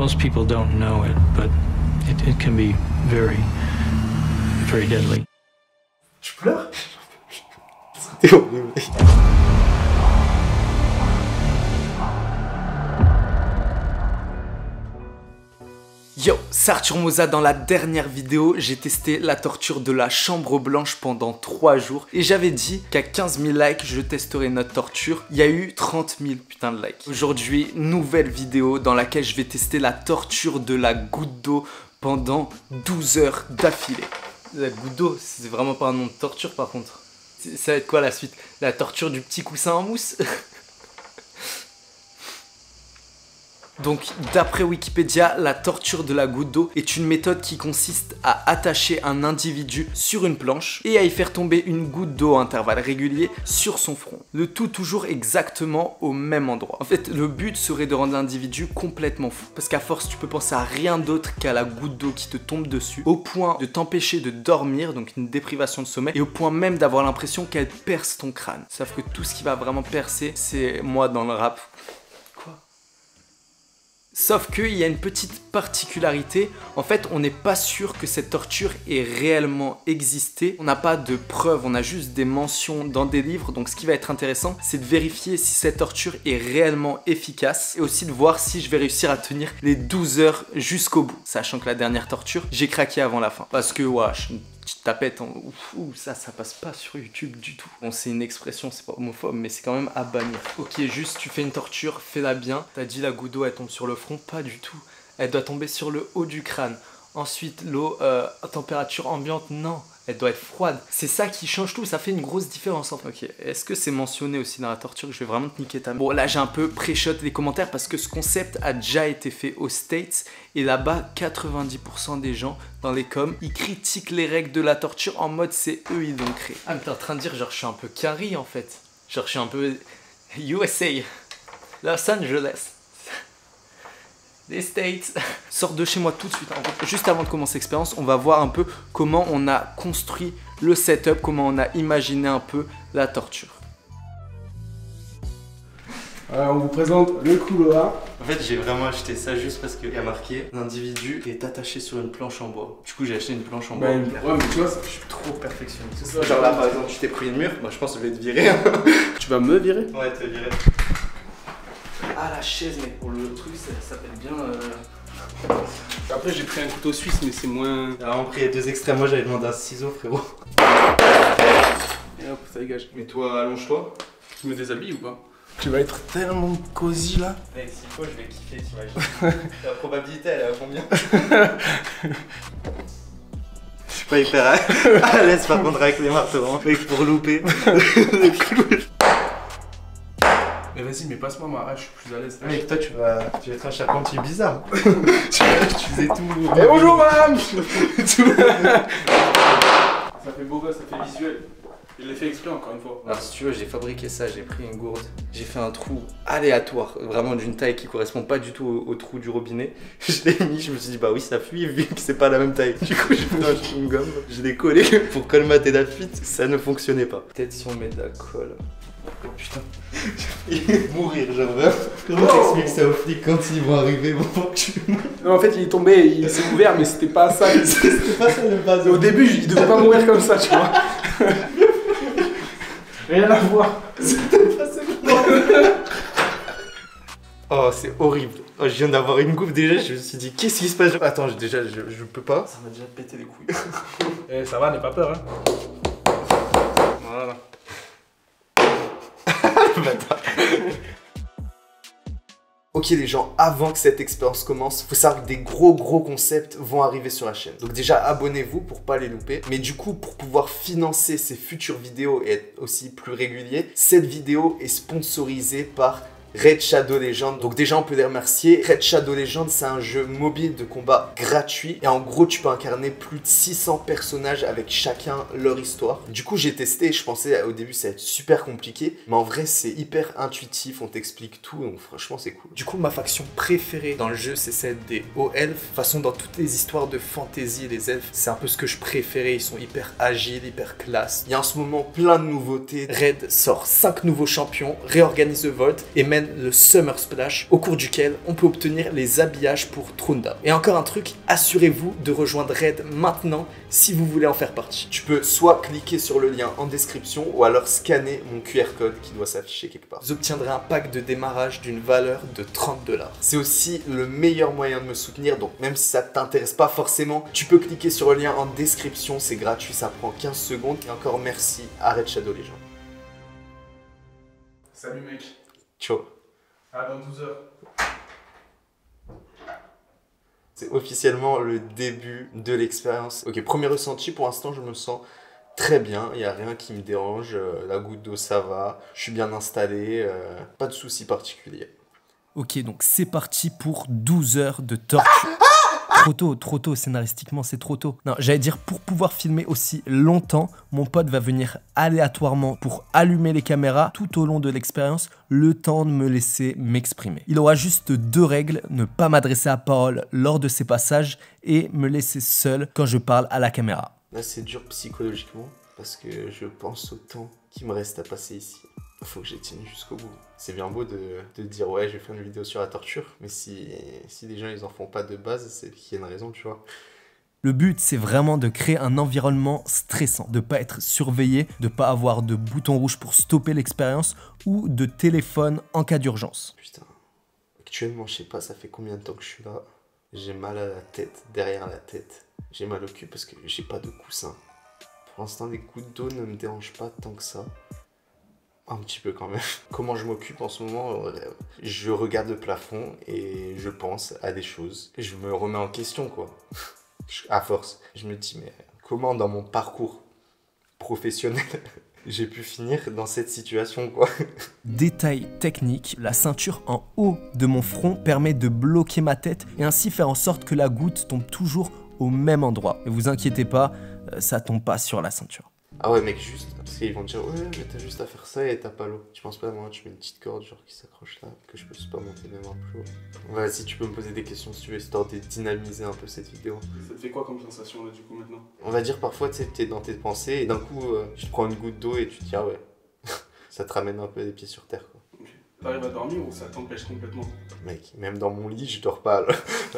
Most people don't know it, but it can be very, very deadly. Je pleure. C'était horrible. Yo, c'est Arthur Moza. Dans la dernière vidéo, j'ai testé la torture de la chambre blanche pendant 3 jours et j'avais dit qu'à 15 000 likes, je testerai notre torture. Il y a eu 30 000 putains de likes. Aujourd'hui, nouvelle vidéo dans laquelle je vais tester la torture de la goutte d'eau pendant 12 heures d'affilée. La goutte d'eau, c'est vraiment pas un nom de torture par contre. Ça va être quoi la suite? La torture du petit coussin en mousse? Donc, d'après Wikipédia, la torture de la goutte d'eau est une méthode qui consiste à attacher un individu sur une planche et à y faire tomber une goutte d'eau à intervalles réguliers sur son front. Le tout toujours exactement au même endroit. En fait, le but serait de rendre l'individu complètement fou. Parce qu'à force, tu peux penser à rien d'autre qu'à la goutte d'eau qui te tombe dessus, au point de t'empêcher de dormir, donc une déprivation de sommeil, et au point même d'avoir l'impression qu'elle perce ton crâne. Sauf que tout ce qui va vraiment percer, c'est moi dans le rap. Sauf qu'il y a une petite particularité, en fait on n'est pas sûr que cette torture ait réellement existé, on n'a pas de preuves, on a juste des mentions dans des livres, donc ce qui va être intéressant c'est de vérifier si cette torture est réellement efficace et aussi de voir si je vais réussir à tenir les 12 heures jusqu'au bout, sachant que la dernière torture, j'ai craqué avant la fin, parce que ouais, je... petite tapette, ça passe pas sur YouTube du tout. Bon, c'est une expression, c'est pas homophobe, mais c'est quand même à bannir. Ok, juste tu fais une torture, fais-la bien. T'as dit la goutte d'eau, elle tombe sur le front, pas du tout. Elle doit tomber sur le haut du crâne. Ensuite, l'eau à température ambiante, non. Elle doit être froide. C'est ça qui change tout, ça fait une grosse différence en fait. Ok, est-ce que c'est mentionné aussi dans la torture? Je vais vraiment te niquer ta mère. Bon, là j'ai un peu pré-shot les commentaires parce que ce concept a déjà été fait aux States et là-bas, 90% des gens dans les coms, ils critiquent les règles de la torture en mode c'est eux ils l'ont créé. Ah mais t'es en train de dire genre je suis un peu carry en fait. Genre je suis un peu USA, Los Angeles. Les States. Sors de chez moi tout de suite. En fait, juste avant de commencer l'expérience, on va voir un peu comment on a construit le setup, comment on a imaginé un peu la torture. On vous présente le couloir. En fait, j'ai vraiment acheté ça juste parce qu'il y a marqué l'individu est attaché sur une planche en bois. Du coup, j'ai acheté une planche en bois. Ouais, mais tu vois, je suis trop perfectionniste. Genre là, par exemple, tu t'es pris le mur, moi je pense que je vais te virer. Tu vas me virer? Ouais, te virer. Ah, la chaise, mais pour le truc, ça s'appelle bien. Après, j'ai pris un couteau suisse, mais c'est moins. J'ai vraiment pris les deux extrêmes. Moi, j'avais demandé un ciseau, frérot. Et hop, ça dégage. Mais toi, allonge-toi. Tu me déshabilles ou pas? Tu vas être tellement cosy là. Mec, s'il faut, je vais kiffer, t'imagines. La probabilité, elle est à combien? Je suis pas hyper à l'aise par contre avec les marteaux, hein. Mec, pour louper le clou. Mais vas-y, mais passe-moi ma hache, je suis plus à l'aise. Mec, toi, tu vas être un charpentier bizarre. Tu faisais tout. Et bonjour madame. Ça fait beau gosse, ça fait visuel. Je l'ai fait exprès encore une fois. Alors si tu veux, j'ai fabriqué ça, j'ai pris une gourde, j'ai fait un trou aléatoire, vraiment d'une taille qui correspond pas du tout au trou du robinet. Je l'ai mis, je me suis dit bah oui ça fuit vu que c'est pas la même taille. Du coup j'ai pris un chewing-gum, je l'ai collé pour colmater la fuite, ça ne fonctionnait pas. Peut-être si on met de la colle. Oh putain, j'ai failli mourir genre vraiment. Comment t'expliques ça aux flics quand ils vont arriver pour que tu meurs? Non en fait il est tombé, il s'est ouvert mais c'était pas ça. C'était pas ça le base. Au début il devait pas mourir comme ça tu vois. Rien à voir. C'était pas ça. Oh c'est horrible. Oh, je viens d'avoir une coupe déjà, je me suis dit qu'est-ce qui se passe? Attends, déjà je peux pas. Ça m'a déjà pété les couilles. Eh ça va, n'aie pas peur hein. Voilà. Ok les gens, avant que cette expérience commence, faut savoir que des gros concepts vont arriver sur la chaîne. Donc déjà abonnez-vous pour pas les louper. Mais du coup, pour pouvoir financer ces futures vidéos et être aussi plus régulier, cette vidéo est sponsorisée par Raid Shadow Legends. Donc déjà on peut les remercier. Raid Shadow Legends c'est un jeu mobile de combat gratuit et en gros tu peux incarner plus de 600 personnages avec chacun leur histoire. Du coup j'ai testé, je pensais au début ça va être super compliqué mais en vrai c'est hyper intuitif, on t'explique tout donc franchement c'est cool. Du coup ma faction préférée dans le jeu c'est celle des hauts elfes. De toute façon dans toutes les histoires de fantasy les elfes c'est un peu ce que je préférais, ils sont hyper agiles, hyper classe. Il y a en ce moment plein de nouveautés. Raid sort 5 nouveaux champions, réorganise le Vault et mène semaine le Summer Splash, au cours duquel on peut obtenir les habillages pour Trunda. Et encore un truc, assurez-vous de rejoindre Raid maintenant si vous voulez en faire partie. Tu peux soit cliquer sur le lien en description ou alors scanner mon QR code qui doit s'afficher quelque part. Vous obtiendrez un pack de démarrage d'une valeur de 30 $. C'est aussi le meilleur moyen de me soutenir, donc même si ça t'intéresse pas forcément, tu peux cliquer sur le lien en description, c'est gratuit, ça prend 15 secondes. Et encore merci à Red Shadow les gens. Salut mec. Ciao. À dans 12 heures. C'est officiellement le début de l'expérience. Ok, premier ressenti, pour l'instant je me sens très bien, il n'y a rien qui me dérange, la goutte d'eau ça va, je suis bien installé, pas de soucis particuliers. Ok, donc c'est parti pour 12 heures de torture. Trop tôt, scénaristiquement c'est trop tôt. Non, j'allais dire pour pouvoir filmer aussi longtemps, mon pote va venir aléatoirement pour allumer les caméras tout au long de l'expérience, le temps de me laisser m'exprimer. Il aura juste 2 règles, ne pas m'adresser à parole lors de ces passages et me laisser seul quand je parle à la caméra. Là c'est dur psychologiquement parce que je pense au temps qui me reste à passer ici. Faut que j'y tienne jusqu'au bout. C'est bien beau de dire ouais je vais faire une vidéo sur la torture, mais si les gens ils en font pas de base, c'est qu'il y a une raison, tu vois. Le but c'est vraiment de créer un environnement stressant, de pas être surveillé, de pas avoir de bouton rouge pour stopper l'expérience ou de téléphone en cas d'urgence. Putain, actuellement je sais pas ça fait combien de temps que je suis là. J'ai mal à la tête, derrière la tête. J'ai mal au cul parce que j'ai pas de coussin. Pour l'instant les gouttes d'eau ne me dérangent pas tant que ça. Un petit peu quand même. Comment je m'occupe en ce moment? Je regarde le plafond et je pense à des choses. Je me remets en question quoi. À force. Je me dis mais comment dans mon parcours professionnel j'ai pu finir dans cette situation quoi. Détail technique, la ceinture en haut de mon front permet de bloquer ma tête et ainsi faire en sorte que la goutte tombe toujours au même endroit. Ne vous inquiétez pas, ça tombe pas sur la ceinture. Ah ouais mec, juste, parce qu'ils vont te dire ouais mais t'as juste à faire ça et t'as pas l'eau. Tu penses pas moi tu mets une petite corde genre qui s'accroche là, que je peux pas monter même un peu haut. Vas-y tu peux me poser des questions si tu veux, histoire de dynamiser un peu cette vidéo. Ça te fait quoi comme sensation là du coup maintenant? On va dire parfois tu sais t'es dans tes pensées et d'un coup tu te prends une goutte d'eau et tu te dis ah ouais, ça te ramène un peu les pieds sur terre quoi. Ok. T'arrives à dormir ou ça t'empêche complètement? Mec, même dans mon lit je dors pas là.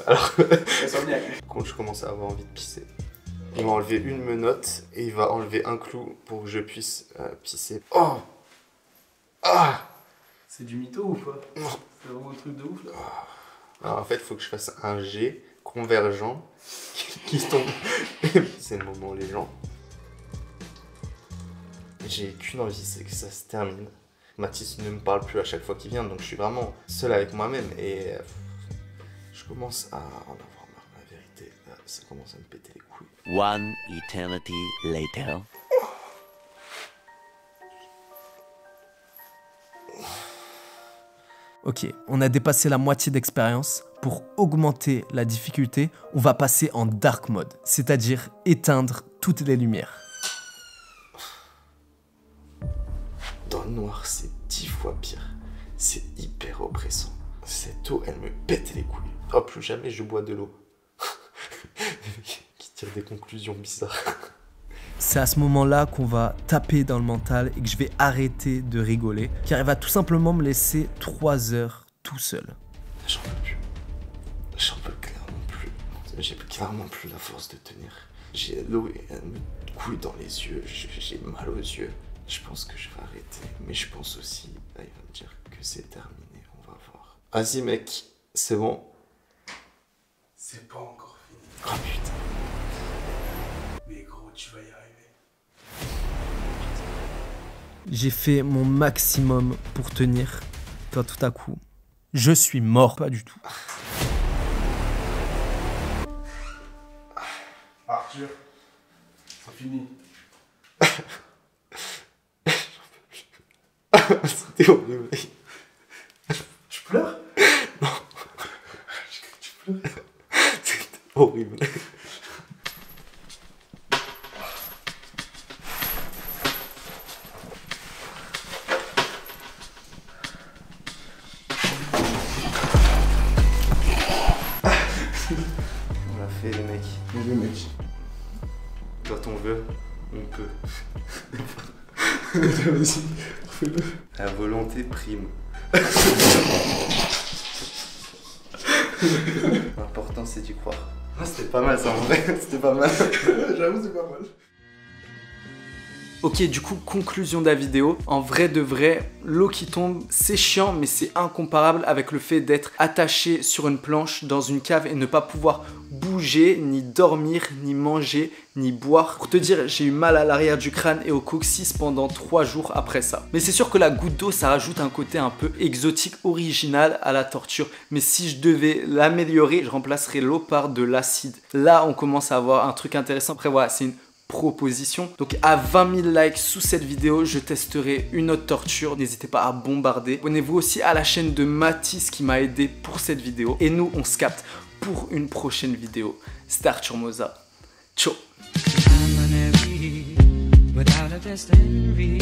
Alors quand je commence à avoir envie de pisser. Il m'a enlevé une menotte et il va enlever un clou pour que je puisse pisser. Oh ah. C'est du mytho ou pas? C'est vraiment un truc de ouf là. Alors en fait, il faut que je fasse un jet convergent qui tombe. C'est le moment, les gens. J'ai qu'une envie, c'est que ça se termine. Mathis ne me parle plus à chaque fois qu'il vient, donc je suis vraiment seul avec moi-même et je commence à en avoir marre. La vérité, là, ça commence à me péter les couilles. One eternity later. Ok, on a dépassé la moitié d'expérience. Pour augmenter la difficulté, on va passer en dark mode, c'est-à-dire éteindre toutes les lumières. Dans le noir, c'est 10 fois pire. C'est hyper oppressant. Cette eau, elle me pète les couilles. Oh, plus jamais je bois de l'eau. Qui tire des conclusions bizarres. C'est à ce moment-là qu'on va taper dans le mental et que je vais arrêter de rigoler, car il va tout simplement me laisser 3 heures tout seul. J'en peux plus. J'en peux clairement plus. J'ai clairement plus la force de tenir. J'ai l'eau et elle me coule dans les yeux. J'ai mal aux yeux. Je pense que je vais arrêter. Mais je pense aussi, là, il va me dire que c'est terminé. On va voir. Vas-y mec, c'est bon. C'est pas encore fini. Oh putain. Mais gros, tu vas y arriver. J'ai fait mon maximum pour tenir, quand tout à coup, je suis mort. Pas du tout. Arthur, c'est fini. C'était horrible. Tu pleures? Non. Tu pleures? C'était horrible. On l'a fait les mecs. Les mecs. Quand on veut, on peut. Vas-y, refais-le. La volonté prime. L'important c'est d'y croire. Ah, c'était pas mal ça en vrai, c'était pas mal. J'avoue c'est pas mal. Ok, du coup, conclusion de la vidéo. En vrai de vrai, l'eau qui tombe, c'est chiant, mais c'est incomparable avec le fait d'être attaché sur une planche dans une cave et ne pas pouvoir bouger, ni dormir, ni manger, ni boire. Pour te dire, j'ai eu mal à l'arrière du crâne et au coccyx pendant 3 jours après ça. Mais c'est sûr que la goutte d'eau, ça rajoute un côté un peu exotique, original à la torture. Mais si je devais l'améliorer, je remplacerais l'eau par de l'acide. Là, on commence à avoir un truc intéressant. Après, voilà, c'est une proposition. Donc à 20 000 likes sous cette vidéo, je testerai une autre torture. N'hésitez pas à bombarder. Abonnez-vous aussi à la chaîne de Mathis qui m'a aidé pour cette vidéo. Et nous, on se capte pour une prochaine vidéo. C'était Arthur Moza. Ciao. Without a destiny.